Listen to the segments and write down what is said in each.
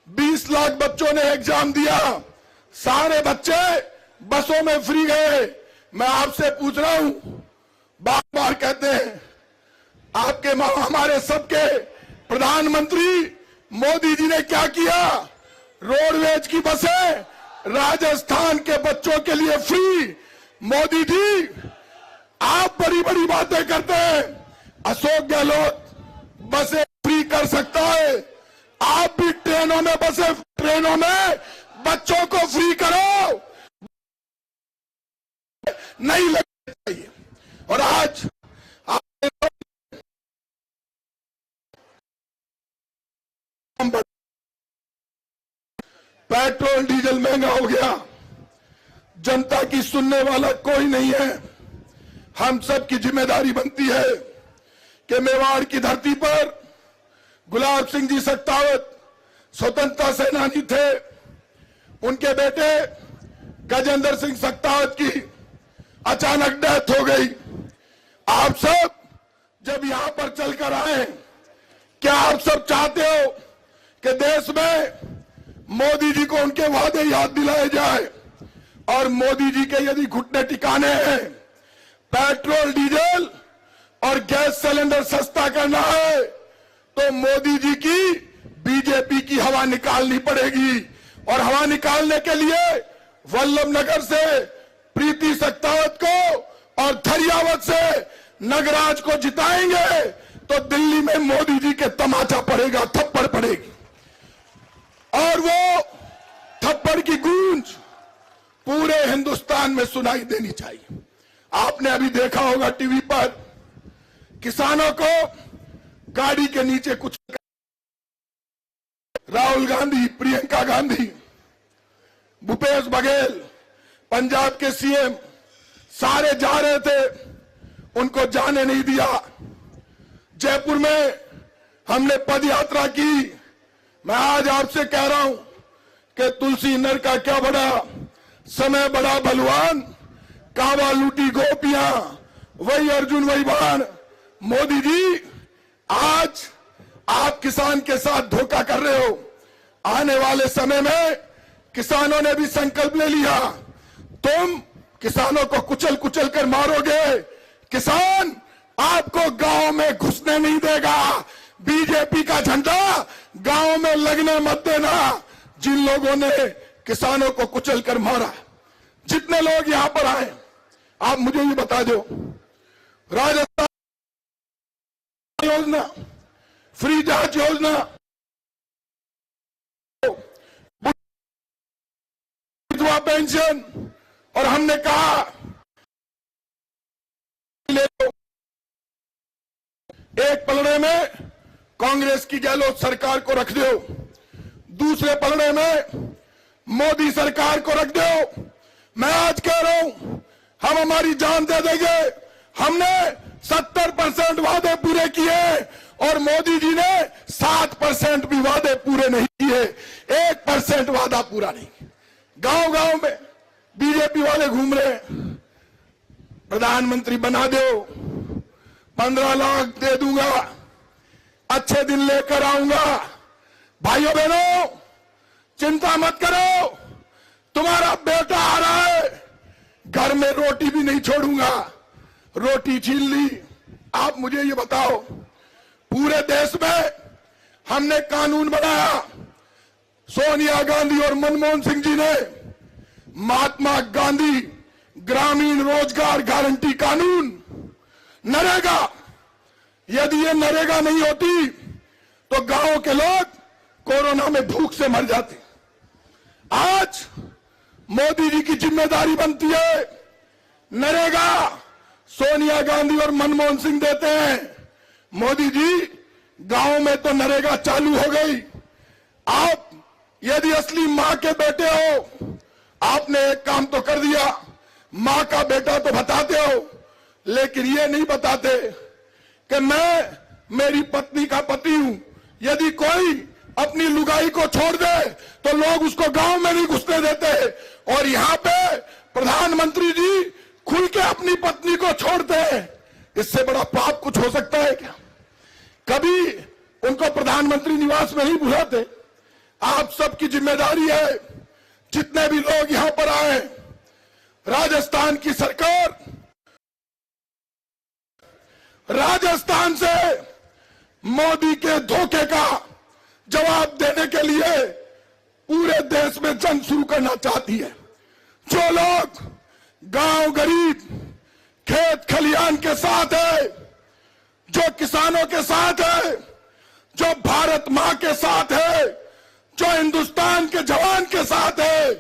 20 लाख बच्चों ने एग्जाम दिया, सारे बच्चे बसों में फ्री गए। मैं आपसे पूछ रहा हूं, बार बार कहते हैं आपके हमारे सबके प्रधानमंत्री मोदी जी ने क्या किया? रोडवेज की बसें राजस्थान के बच्चों के लिए फ्री। मोदी जी आप बड़ी बड़ी बातें करते हैं, अशोक गहलोत बसें फ्री कर सकता है, आप भी ट्रेनों में बसें, ट्रेनों में बच्चों को फ्री करो, नहीं लगना चाहिए। और आज पेट्रोल डीजल महंगा हो गया, जनता की सुनने वाला कोई नहीं है। हम सब की जिम्मेदारी बनती है कि मेवाड़ की धरती पर गुलाब सिंह जी सख्तावत स्वतंत्रता सेनानी थे, उनके बेटे गजेंद्र सिंह सख्तावत की अचानक डेथ हो गई। आप सब जब यहां पर चलकर आए, क्या आप सब चाहते हो कि देश में मोदी जी को उनके वादे याद दिलाए जाए? और मोदी जी के यदि घुटने टिकाने हैं, पेट्रोल डीजल और गैस सिलेंडर सस्ता करना है, तो मोदी जी की बीजेपी की हवा निकालनी पड़ेगी। और हवा निकालने के लिए वल्लभनगर से प्रीति सख्तावत को और थरियावत से नगराज को जिताएंगे तो दिल्ली में मोदी जी के तमाचा पड़ेगा, थप्पड़ पड़ेगी, और वो थप्पड़ की गूंज पूरे हिंदुस्तान में सुनाई देनी चाहिए। आपने अभी देखा होगा टीवी पर किसानों को गाड़ी के नीचे कुछ, राहुल गांधी, प्रियंका गांधी, भूपेश बघेल, पंजाब के सीएम सारे जा रहे थे, उनको जाने नहीं दिया। जयपुर में हमने पद यात्रा की। मैं आज आपसे कह रहा हूं कि तुलसी नर का क्या बड़ा, समय बड़ा बलवान, कावा लूटी गोपियां, वही अर्जुन वही बाण। मोदी जी आज आप किसान के साथ धोखा कर रहे हो। आने वाले समय में किसानों ने भी संकल्प ले लिया, तुम किसानों को कुचल कुचल कर मारोगे, किसान आपको गांव में घुसने नहीं देगा। बीजेपी का झंडा गांव में लगने मत देना। जिन लोगों ने किसानों को कुचल कर मारा, जितने लोग यहां पर आए, आप मुझे ये बता दो, राजस्थान योजना, फ्री जांच योजना, विधवा पेंशन, और हमने कहा ले लो। एक पलड़े में कांग्रेस की गहलोत सरकार को रख दो, दूसरे पलड़े में मोदी सरकार को रख दो। मैं आज कह रहा हूं, हम हमारी जान दे देंगे। हमने 70% वादे पूरे किए और मोदी जी ने 7% भी वादे पूरे नहीं किए, 1% वादा पूरा नहीं। गांव गांव में बीजेपी वाले घूम रहे हैं, प्रधानमंत्री बना दो, 15 लाख दे दूंगा, अच्छे दिन लेकर आऊंगा। भाइयों बहनों, चिंता मत करो, तुम्हारा बेटा आ रहा है, घर में रोटी भी नहीं छोड़ूंगा। रोटी छीन ली। आप मुझे ये बताओ, पूरे देश में हमने कानून बनाया, सोनिया गांधी और मनमोहन सिंह जी ने महात्मा गांधी ग्रामीण रोजगार गारंटी कानून, नरेगा। यदि ये नरेगा नहीं होती तो गांव के लोग कोरोना में भूख से मर जाते। आज मोदी जी की जिम्मेदारी बनती है, नरेगा सोनिया गांधी और मनमोहन सिंह देते हैं। मोदी जी, गांव में तो नरेगा चालू हो गई। आप यदि असली मां के बेटे हो, आपने एक काम तो कर दिया, मां का बेटा तो बताते हो, लेकिन ये नहीं बताते कि मैं मेरी पत्नी का पति हूं। यदि कोई अपनी लुगाई को छोड़ दे तो लोग उसको गांव में नहीं घुसने देते, और यहां पे प्रधानमंत्री जी खुल के अपनी पत्नी को छोड़ते हैं। इससे बड़ा पाप कुछ हो सकता है क्या? कभी उनको प्रधानमंत्री निवास में नहीं बुलाते। आप सबकी जिम्मेदारी है, जितने भी लोग यहां पर आए, राजस्थान की सरकार राजस्थान से मोदी के धोखे का जवाब देने के लिए पूरे देश में जंग शुरू करना चाहती है। जो लोग गांव गरीब खेत खलियान के साथ है, जो किसानों के साथ है, जो भारत मां के साथ है, जो हिंदुस्तान के जवान के साथ है,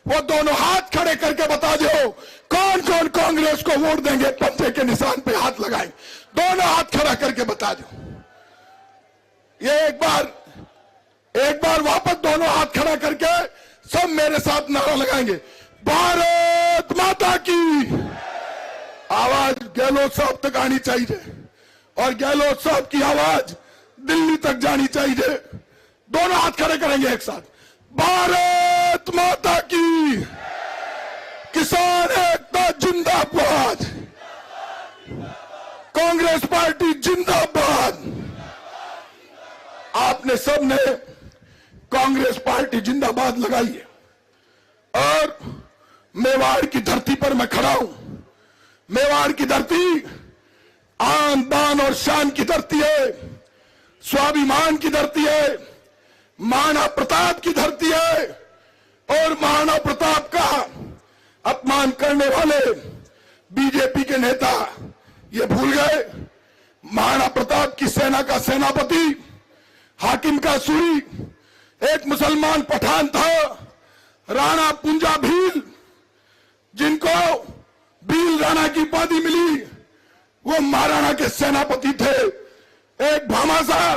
वो दोनों हाथ खड़े करके बता दो कौन कौन कांग्रेस को वोट देंगे। पंजे के निशान पे हाथ लगाएं, दोनों हाथ खड़ा करके बता दो। ये एक बार वापस दोनों हाथ खड़ा करके सब मेरे साथ नारा लगाएंगे, भारत माता की। आवाज गहलोत साहब तक आनी चाहिए और गहलोत साहब की आवाज दिल्ली तक जानी चाहिए। दोनों हाथ खड़े करेंगे एक साथ, भारत माता की। किसान एकता जिंदाबाद, कांग्रेस पार्टी जिंदाबाद। आपने सबने कांग्रेस पार्टी जिंदाबाद लगाई है और मेवाड़ की धरती पर मैं खड़ा हूं। मेवाड़ की धरती आन बान और शान की धरती है, स्वाभिमान की धरती है, महाराणा प्रताप की धरती है। और महाराणा प्रताप का अपमान करने वाले बीजेपी के नेता ये भूल गए, महाराणा प्रताप की सेना का सेनापति हाकिम का सूरी एक मुसलमान पठान था, राणा पुंजा भील, जिनको भील राणा की उपाधि मिली, वो महाराणा के सेनापति थे। एक भामाशाह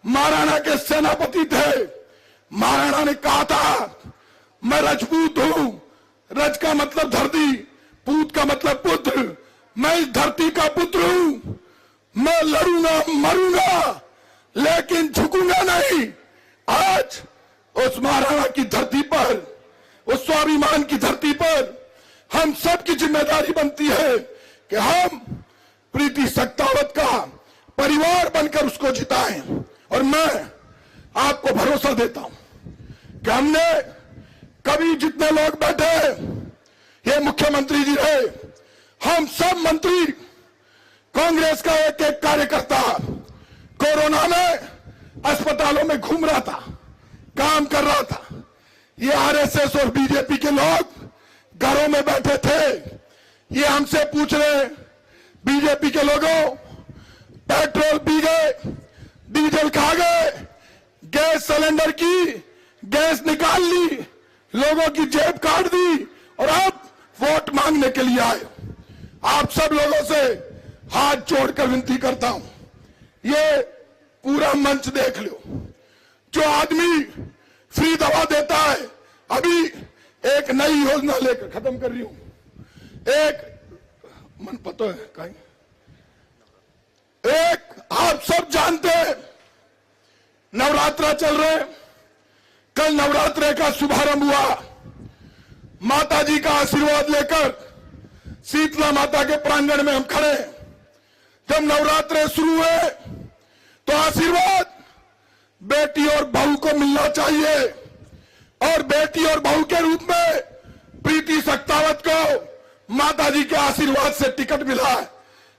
महाराणा के सेनापति थे। महाराणा ने कहा था मैं राजपूत हूं, रज का मतलब धरती, पूत का मतलब पुत्र, मैं इस धरती का पुत्र हूं, मैं लड़ूंगा मरूंगा लेकिन झुकूंगा नहीं। आज उस महाराणा की धरती पर, उस स्वाभिमान की धरती पर हम सबकी जिम्मेदारी बनती है कि हम प्रीति सख्तावत का परिवार बनकर उसको जिताएं। और मैं आपको भरोसा देता हूं कि हमने कभी जितने लोग बैठे, ये मुख्यमंत्री जी रहे, हम सब मंत्री, कांग्रेस का एक एक कार्यकर्ता कोरोना में अस्पतालों में घूम रहा था, काम कर रहा था। ये आरएसएस और बीजेपी के लोग घरों में बैठे थे। ये हमसे पूछ रहे, बीजेपी के लोगों पेट्रोल पी गए, डीजल खा गए, गैस सिलेंडर की गैस निकाल ली, लोगों की जेब काट दी और अब वोट मांगने के लिए आए। आप सब लोगों से हाथ जोड़कर विनती करता हूं, ये पूरा मंच देख लो। जो आदमी फ्री दवा देता है, अभी एक नई योजना लेकर खत्म कर रही हूं, एक मन पता है कहीं, एक आप सब जानते हैं नवरात्रा चल रहे, कल नवरात्रे का शुभारंभ हुआ। माता जी का आशीर्वाद लेकर शीतला माता के प्रांगण में हम खड़े। जब नवरात्रे शुरू हुए तो आशीर्वाद बेटी और बहू को मिलना चाहिए और बेटी और बहू के रूप में प्रीति सख्तावत को माता जी के आशीर्वाद से टिकट मिला है।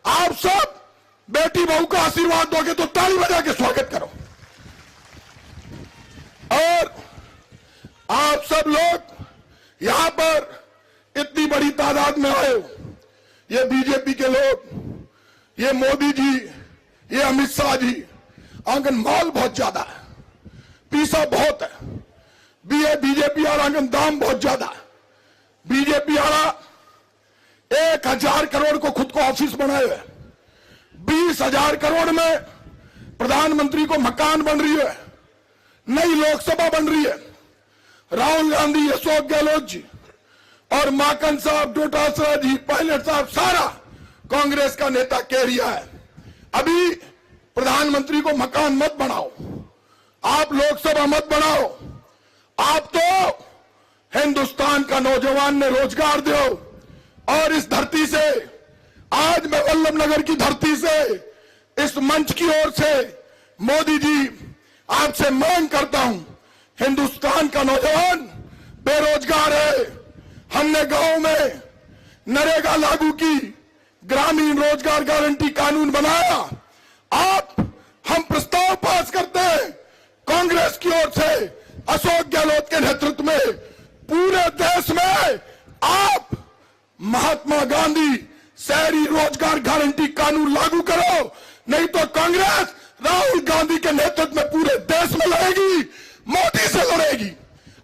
आप सब बेटी बहू का आशीर्वाद दोगे तो ताली बजा के स्वागत करो। और आप सब लोग यहां पर इतनी बड़ी तादाद में आए हो, ये बीजेपी के लोग, ये मोदी जी, ये अमित शाह जी, आंगन माल बहुत ज्यादा है, पीसा बहुत है, बीजेपी वाला आंगन दाम बहुत ज्यादा है। बीजेपी वाला 1,000 करोड़ को खुद को ऑफिस बनाए हुए, 20,000 करोड़ में प्रधानमंत्री को मकान बन रही है, नई लोकसभा बन रही है। राहुल गांधी, अशोक गहलोत जी और माकन साहब, डोटासरा जी, पायलट साहब, सारा कांग्रेस का नेता कह रिया है अभी प्रधानमंत्री को मकान मत बनाओ, आप लोकसभा मत बनाओ, आप तो हिंदुस्तान का नौजवान ने रोजगार दो। और इस धरती से, आज मैं वल्लभ नगर की धरती से, इस मंच की ओर से मोदी जी आपसे मांग करता हूं हिंदुस्तान का नौजवान बेरोजगार है। हमने गांव में नरेगा लागू की, ग्रामीण रोजगार गारंटी कानून बनाया। आप हम प्रस्ताव पास करते हैं कांग्रेस की ओर से, अशोक गहलोत के नेतृत्व में पूरे देश में आप महात्मा गांधी शहरी रोजगार गारंटी कानून लागू करो, नहीं तो कांग्रेस राहुल गांधी के नेतृत्व में पूरे देश में लड़ेगी, मोदी से लड़ेगी।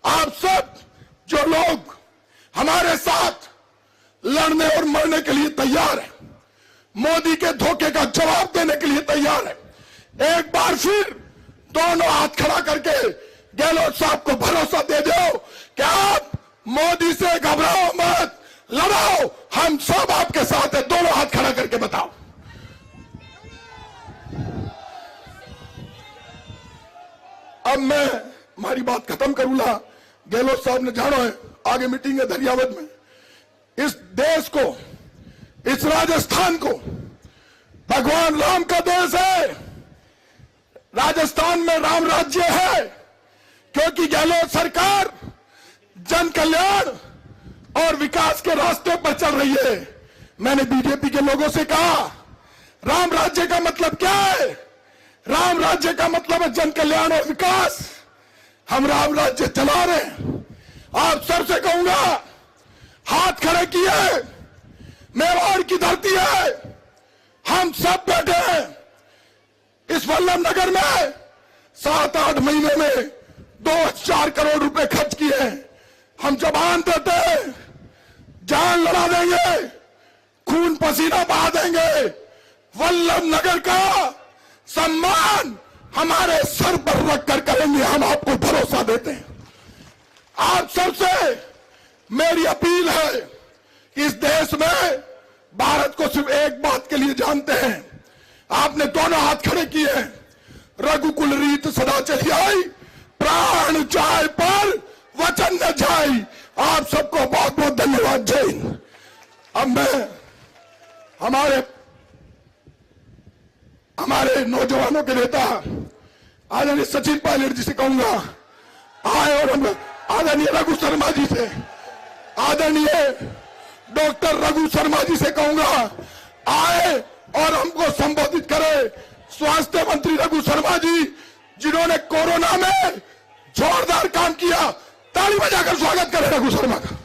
आप सब जो लोग हमारे साथ लड़ने और मरने के लिए तैयार है, मोदी के धोखे का जवाब देने के लिए तैयार है, एक बार फिर दोनों हाथ खड़ा करके गहलोत साहब को भरोसा दे दो कि आप मोदी से घबराओ मत, लड़ाओ, हम सब आपके साथ हैं। दोनों हाथ खड़ा करके बताओ। अब मैं हमारी बात खत्म करूंगा। गहलोत साहब ने जाना है, आगे मीटिंग है दरियावत में। इस देश को, इस राजस्थान को भगवान राम का देश है। राजस्थान में राम राज्य है क्योंकि गहलोत सरकार जन कल्याण और विकास के रास्ते पर चल रही है। मैंने बीजेपी के लोगों से कहा, राम राज्य का मतलब क्या है? राम राज्य का मतलब है जन कल्याण और विकास। हम राम राज्य चला रहे हैं। आप सबसे कहूंगा, हाथ खड़े किए, मेवाड़ की धरती है, हम सब बैठे हैं इस वल्लभ नगर में। 7-8 महीने में 2-4 करोड़ रुपए खर्च किए। हम जबान देते हैं, जान लड़ा देंगे, खून पसीना बहा देंगे। वल्लभ नगर का सम्मान हमारे सर पर रखकर करेंगे, हम आपको भरोसा देते हैं। आप सबसे मेरी अपील है, इस देश में भारत को सिर्फ एक बात के लिए जानते हैं। आपने दोनों हाथ खड़े किए हैं। रघुकुल रीत सदा चली आई, प्राण जाए पर वचन न जाए। आप सबको बहुत बहुत धन्यवाद। जय हिंद। अब मैं हमारे नौजवानों के नेता आदरणीय सचिन पायलट जी से कहूंगा, आए और हम आदरणीय रघु शर्मा जी से, आदरणीय डॉक्टर रघु शर्मा जी से कहूंगा, आए और हमको संबोधित करें। स्वास्थ्य मंत्री रघु शर्मा जी, जिन्होंने कोरोना में जोरदार काम किया, ताली बजाकर स्वागत करें रघु शर्मा का।